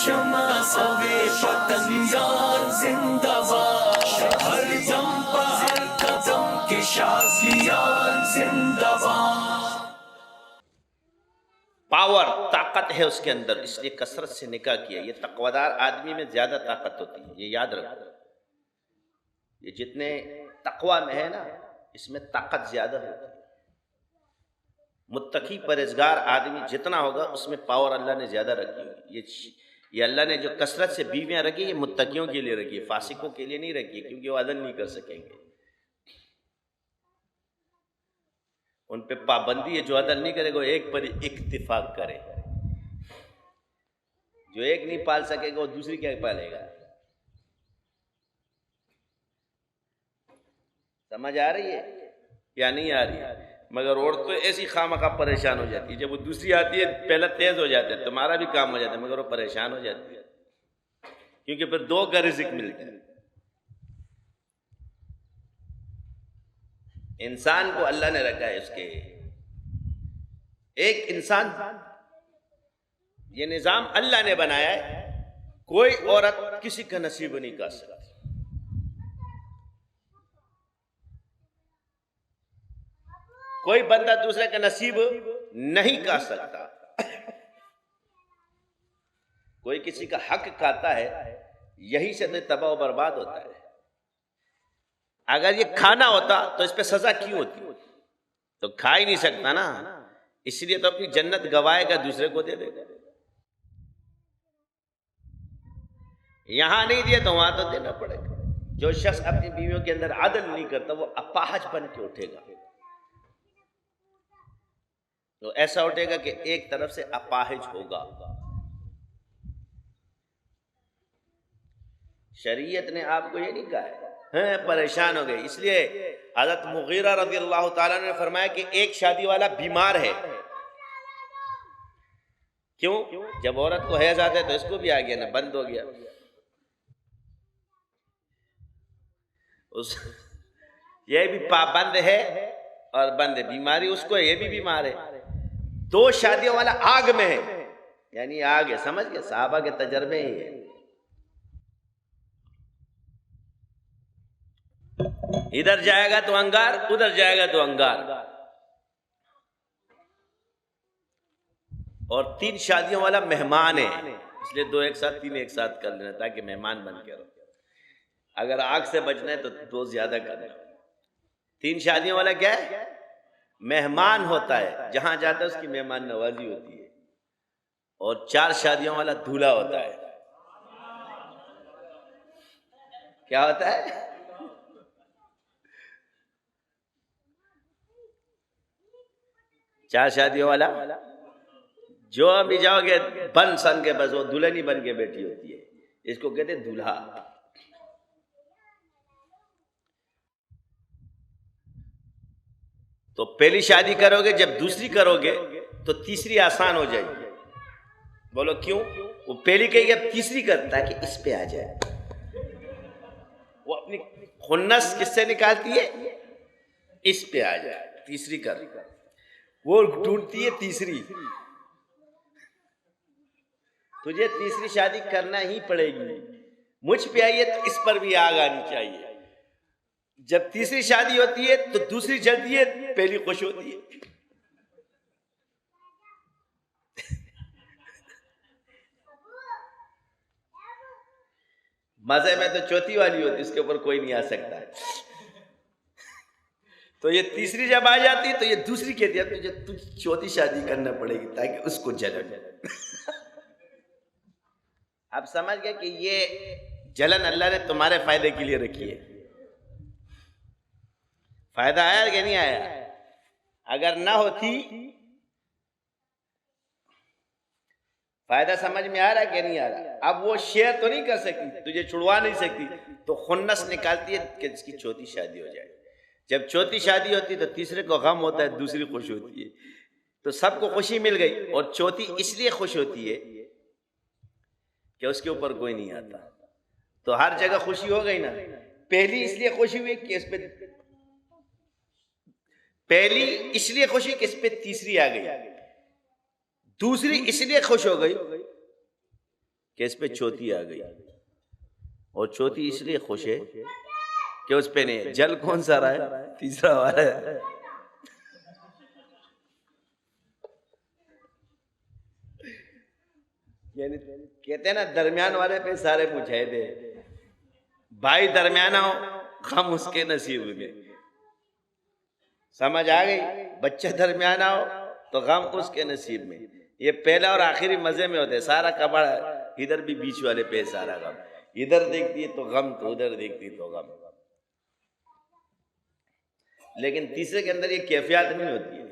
شمع سوے پتنگان زندہ باد، ہر دم پر ہر قدم کے شازیان زندہ باد۔ پاور، طاقت ہے اس کے اندر، اس لیے کثرت سے نکاح کیا۔ یہ تقویدار آدمی میں زیادہ طاقت ہوتی ہے، یہ یاد رکھو۔ یہ جتنے تقوی میں ہے نا، اس میں طاقت زیادہ ہوتی ہے۔ متقی پرہیزگار آدمی جتنا ہوگا اس میں پاور اللہ نے زیادہ رکھی ہوگی۔ یہ اللہ نے جو کثرت سے بیویاں رکھی، یہ متقیوں کے لیے رکھی ہے، فاسقوں کے لیے نہیں رکھی ہے، کیونکہ وہ عدل نہیں کر سکیں گے۔ ان پہ پابندی ہے، جو عدل نہیں کرے گا وہ ایک پر اکتفاق کرے۔ جو ایک نہیں پال سکے گا وہ دوسری کیا پالے گا؟ سمجھ آ رہی ہے یا نہیں آ رہی ہے؟ مگر عورتیں ایسی خواہ پریشان ہو جاتی ہے، جب وہ دوسری آتی ہے پہلا تیز ہو جاتا ہے، تمہارا بھی کام ہو جاتا ہے، مگر وہ پریشان ہو جاتی ہے، کیونکہ پھر دو کا رزق ملتا ہے۔ انسان کو اللہ نے رکھا ہے، اس کے ایک انسان، یہ نظام اللہ نے بنایا ہے، کوئی عورت کسی کا نصیب نہیں کر سکتی۔ کوئی بندہ دوسرے کا نصیب نہیں کر سکتا۔ کوئی کسی کا حق کھاتا ہے، یہی سے تو تباہ و برباد ہوتا ہے۔ اگر یہ کھانا ہوتا تو اس پہ سزا کیوں ہوتی؟ تو کھا ہی نہیں سکتا نا، اس لیے تو اپنی جنت گوائے گا، دوسرے کو دے دے گا۔ یہاں نہیں دیا تو وہاں تو دینا پڑے گا۔ جو شخص اپنی بیویوں کے اندر عدل نہیں کرتا وہ اپاہج بن کے اٹھے گا، تو ایسا اٹھے گا کہ ایک طرف سے اپاہج ہوگا۔ شریعت نے آپ کو یہ نہیں کہا ہے پریشان ہو گئے، اس لیے حضرت مغیرہ رضی اللہ تعالیٰ نے فرمایا کہ ایک شادی والا بیمار ہے۔ کیوں؟ جب عورت کو حیض آتا ہے تو اس کو بھی آ گیا نا، بند ہو گیا۔ یہ بھی پابند ہے اور بند ہے، بیماری اس کو ہے، یہ بھی بیمار ہے۔ دو شادیوں والا آگ میں ہے، یعنی آگ ہے، سمجھ گئے؟ صحابہ کے تجربے ہی ہے۔ ادھر جائے گا تو انگار، ادھر جائے گا تو انگار۔ اور تین شادیوں والا مہمان ہے، اس لیے دو ایک ساتھ، تین ایک ساتھ کر لینا تاکہ مہمان بن کے رہو۔ اگر آگ سے بچنا ہے تو دو زیادہ کرنا۔ تین شادیوں والا کیا ہے؟ مہمان ہوتا ہے، جہاں جاتا ہے اس کی مہمان نوازی ہوتی ہے۔ اور چار شادیوں والا دولہا ہوتا ہے۔ کیا ہوتا ہے؟ چار شادیوں والا، جو ابھی جاؤ گے بن سن کے، بس وہ دلہن ہی بن کے بیٹھی ہوتی ہے، اس کو کہتے ہیں دولہا۔ تو پہلی شادی کرو گے، جب دوسری کرو گے تو تیسری آسان ہو جائے گی۔ بولو کیوں؟ وہ پہلی کہے گی اب تیسری کرتا ہے کہ اس پہ آ جائے۔ وہ اپنی خنس کس سے نکالتی ہے؟ اس پہ آ جائے، تیسری کر۔ وہ ڈھونڈتی ہے تیسری، تجھے تیسری شادی کرنا ہی پڑے گی، مجھ پہ آئی ہے تو اس پر بھی آگ آنی چاہیے۔ جب تیسری شادی ہوتی ہے تو دوسری جلدی ہے، پہلی خوش ہوتی ہے۔ مزے میں تو چوتھی والی ہوتی، اس کے اوپر کوئی نہیں آ سکتا ہے۔ تو یہ تیسری جب آ جاتی ہے تو یہ دوسری کہتی ہے تجھے چوتھی شادی کرنا پڑے گی تاکہ اس کو جلن۔ اب سمجھ گئے کہ یہ جلن اللہ نے تمہارے فائدے کے لیے رکھی ہے۔ فائدہ آیا کہ نہیں آیا؟ اگر نہ ہوتی، فائدہ سمجھ میں آ رہا ہے کہ نہیں آ رہا؟ اب وہ شیئر تو نہیں کر سکتی، تجھے چھڑوا نہیں سکتی، تو خنس نکالتی ہے کہ اس کی چوتھی شادی ہو جائے۔ جب چوتھی شادی ہوتی ہے تو تیسرے کو غم ہوتا ہے، دوسری خوش ہوتی ہے، تو سب کو خوشی مل گئی۔ اور چوتھی اس لیے خوش ہوتی ہے کہ اس کے اوپر کوئی نہیں آتا، تو ہر جگہ خوشی ہو گئی نا۔ پہلی اس لیے خوشی ہوئی کہ اس پہ، پہلی اس لیے خوشی کہ اس پہ تیسری آ گئی، دوسری اس لیے خوش ہو گئی کہ اس پہ چوتھی آ گئی، اور چوتھی اس لیے خوش ہے کہ اس پہ نہیں ہے۔ جل کون سا رہا ہے؟ تیسرا والا ہے۔ یعنی کہتے ہیں نا درمیان والے پہ سارے مجاہدے، بھائی درمیانہ ہو غم اس کے نصیب میں، سمجھ آ گئی؟ بچہ درمیانہ ہو تو غم اس کے نصیب میں۔ یہ پہلا اور آخری مزے میں ہوتا ہے، سارا کبڑ ادھر بھی بیچ والے پہ سارا غم، ادھر دیکھتی ہے تو غم تو ادھر دیکھتی تو غم۔ لیکن تیسرے کے اندر یہ کیفیات نہیں ہوتی ہے۔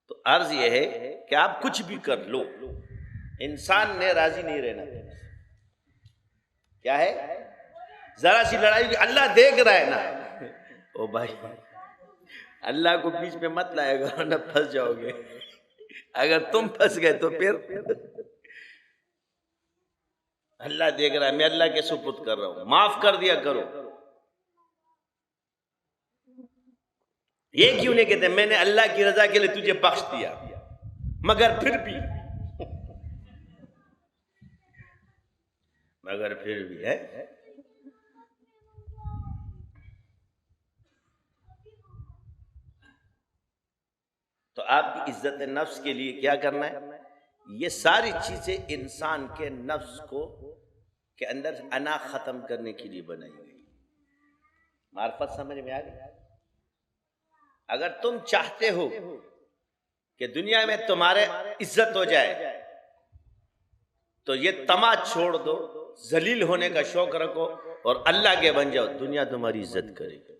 تو عرض یہ ہے کہ آپ کچھ بھی کر لو، انسان نے راضی نہیں رہنا۔ کیا ہے؟ ذرا سی لڑائی بھی اللہ دیکھ رہا ہے نا، او بھائی اللہ کو بیچ میں مت لائے گا ورنہ پھنس جاؤ گے۔ اگر تم پھنس گئے تو پھر اللہ دیکھ رہا ہے، میں اللہ کے سپرد کر رہا ہوں، معاف کر دیا کرو۔ یہ کیوں نہیں کہتے میں نے اللہ کی رضا کے لیے تجھے بخش دیا، مگر پھر بھی ہے۔ تو آپ کی عزت نفس کے لیے کیا کرنا ہے؟ یہ ساری چیزیں انسان کے نفس کو کے اندر انا ختم کرنے کے لیے بنائی گئی۔ معرفت سمجھ میں آ گئی؟ اگر تم چاہتے ہو کہ دنیا میں تمہارے عزت ہو جائے تو یہ طمع چھوڑ دو، ذلیل ہونے کا شوق رکھو اور اللہ کے بن جاؤ، دنیا تمہاری عزت کرے گی۔